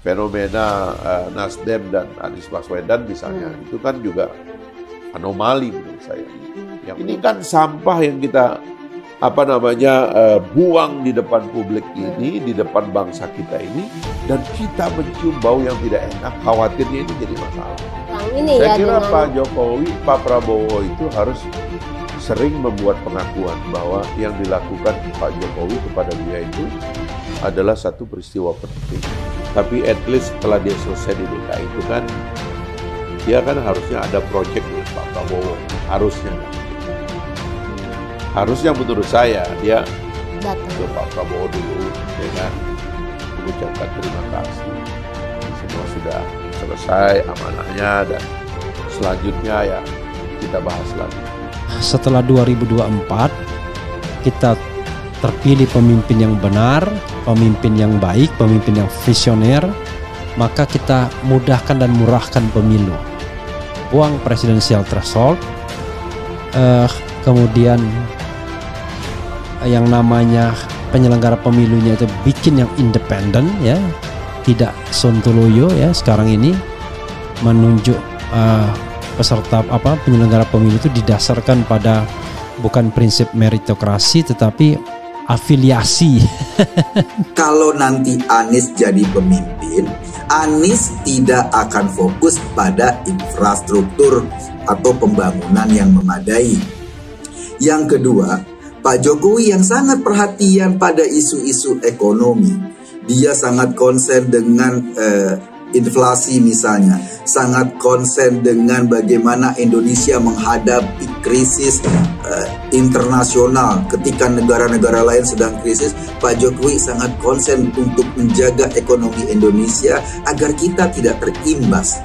fenomena Nasdem dan Anies Baswedan misalnya, itu kan juga anomali menurut saya. Yang ini kan sampah yang kita buang di depan publik ini, di depan bangsa kita ini, dan kita mencium bau yang tidak enak, khawatirnya ini jadi masalah. Saya kira Pak Prabowo itu harus sering membuat pengakuan bahwa yang dilakukan Pak Jokowi kepada dia itu adalah satu peristiwa penting. Tapi at least setelah dia selesai di DKI itu kan, dia kan harusnya ada proyek dengan Pak Prabowo, harusnya menurut saya dia ke Pak Prabowo dulu dengan mengucapkan terima kasih. Semua sudah selesai amanahnya dan selanjutnya ya kita bahas lagi. Setelah 2024 kita terpilih pemimpin yang benar, pemimpin yang baik, pemimpin yang visioner, maka kita mudahkan dan murahkan pemilu. Buang presidensial threshold, kemudian yang namanya penyelenggara pemilunya itu bikin yang independen, ya, tidak sontoloyo, ya. Sekarang ini menunjuk peserta penyelenggara pemilu itu didasarkan pada bukan prinsip meritokrasi tetapi afiliasi. Kalau nanti Anies jadi pemimpin, Anies tidak akan fokus pada infrastruktur atau pembangunan yang memadai. Yang kedua, Pak Jokowi yang sangat perhatian pada isu-isu ekonomi. Dia sangat konsen dengan inflasi misalnya, sangat konsen dengan bagaimana Indonesia menghadapi krisis internasional. Ketika negara-negara lain sedang krisis, Pak Jokowi sangat konsen untuk menjaga ekonomi Indonesia agar kita tidak terimbas.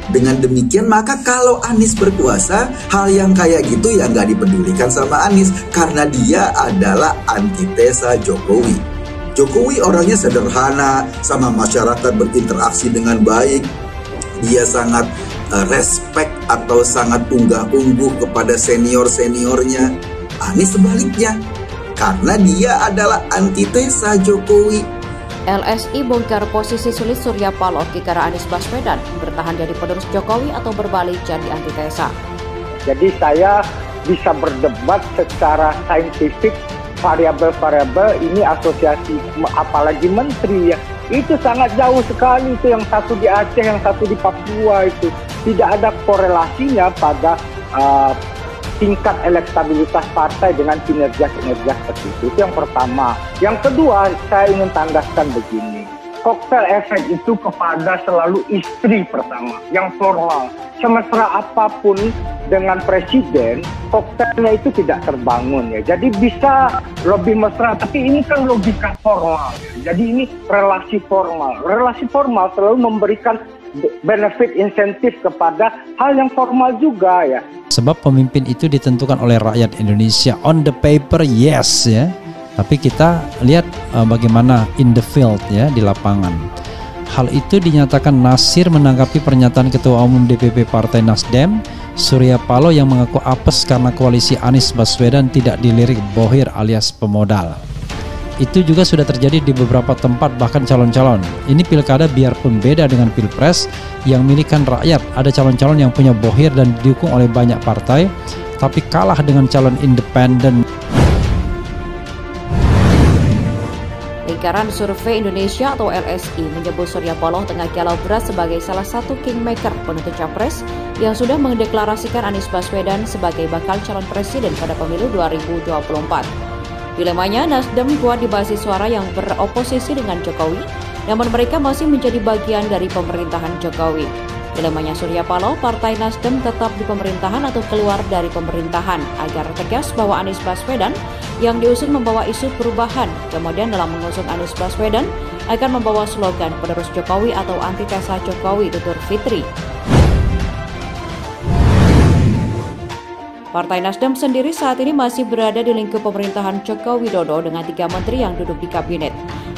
Dengan demikian, maka kalau Anies berkuasa, hal yang kayak gitu ya nggak dipedulikan sama Anies, karena dia adalah antitesa Jokowi. Jokowi orangnya sederhana, sama masyarakat berinteraksi dengan baik. Dia sangat respect atau sangat unggah-ungguh kepada senior-seniornya. Anies sebaliknya, karena dia adalah antitesa Jokowi. LSI bongkar posisi sulit Surya Paloh kikara Anies Baswedan, bertahan jadi penerus Jokowi atau berbalik jadi antitesa. Jadi saya bisa berdebat secara saintifik, variabel-variabel ini asosiasi, apalagi menteri ya, itu sangat jauh sekali. Itu yang satu di Aceh, yang satu di Papua, itu tidak ada korelasinya pada tingkat elektabilitas partai dengan kinerja-kinerja seperti itu. Itu yang pertama. Yang kedua, saya ingin tandaskan begini. Koktel efek itu kepada selalu istri pertama, yang formal. Semesra apapun dengan presiden, koktelnya itu tidak terbangun ya. Jadi bisa lebih mesra, tapi ini kan logika formal. Jadi ini relasi formal. Relasi formal selalu memberikan benefit insentif kepada hal yang formal juga ya. Sebab pemimpin itu ditentukan oleh rakyat Indonesia. On the paper yes ya, tapi kita lihat bagaimana in the field ya, di lapangan. Hal itu dinyatakan Nasir menanggapi pernyataan Ketua Umum DPP Partai Nasdem Surya Paloh yang mengaku apes karena koalisi Anies Baswedan tidak dilirik bohir alias pemodal. Itu juga sudah terjadi di beberapa tempat, bahkan calon-calon. Ini pilkada biarpun beda dengan pilpres yang milikan rakyat. Ada calon-calon yang punya bohir dan didukung oleh banyak partai, tapi kalah dengan calon independen. Lingkaran Survei Indonesia atau LSI menyebut Surya Paloh tengah galau berat sebagai salah satu kingmaker penentu capres yang sudah mendeklarasikan Anies Baswedan sebagai bakal calon presiden pada pemilu 2024. Dilemanya, Nasdem kuat di basis suara yang beroposisi dengan Jokowi, namun mereka masih menjadi bagian dari pemerintahan Jokowi. Dilemanya Surya Paloh, Partai Nasdem tetap di pemerintahan atau keluar dari pemerintahan agar tegas bahwa Anies Baswedan yang diusung membawa isu perubahan. Kemudian dalam mengusung Anies Baswedan akan membawa slogan penerus Jokowi atau antitesa Jokowi, tutur Fitri. Partai Nasdem sendiri saat ini masih berada di lingkup pemerintahan Joko Widodo dengan 3 menteri yang duduk di kabinet.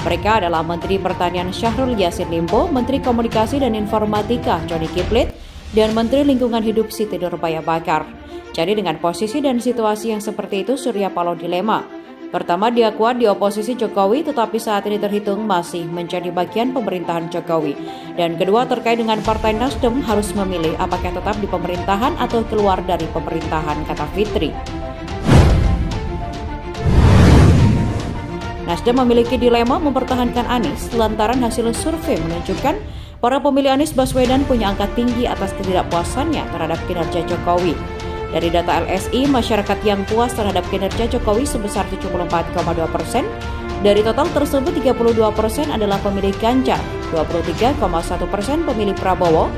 Mereka adalah Menteri Pertanian Syahrul Yassin Limpo, Menteri Komunikasi dan Informatika Johnny Kiplit, dan Menteri Lingkungan Hidup Siti Nurbaya Bakar. Jadi dengan posisi dan situasi yang seperti itu, Surya Paloh dilema. Pertama, dia kuat di oposisi Jokowi, tetapi saat ini terhitung masih menjadi bagian pemerintahan Jokowi. Dan kedua, terkait dengan Partai Nasdem harus memilih apakah tetap di pemerintahan atau keluar dari pemerintahan, kata Fitri. Nasdem memiliki dilema mempertahankan Anies lantaran hasil survei menunjukkan para pemilih Anies Baswedan punya angka tinggi atas ketidakpuasannya terhadap kinerja Jokowi. Dari data LSI, masyarakat yang puas terhadap kinerja Jokowi sebesar 74,2%. Dari total tersebut, 32% adalah pemilih Ganjar, 23,1% pemilih Prabowo,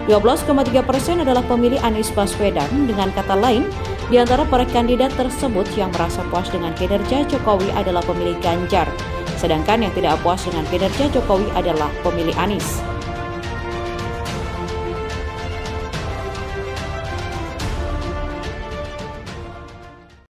12,3% adalah pemilih Anies Baswedan. Dengan kata lain, di antara para kandidat tersebut yang merasa puas dengan kinerja Jokowi adalah pemilih Ganjar, sedangkan yang tidak puas dengan kinerja Jokowi adalah pemilih Anies.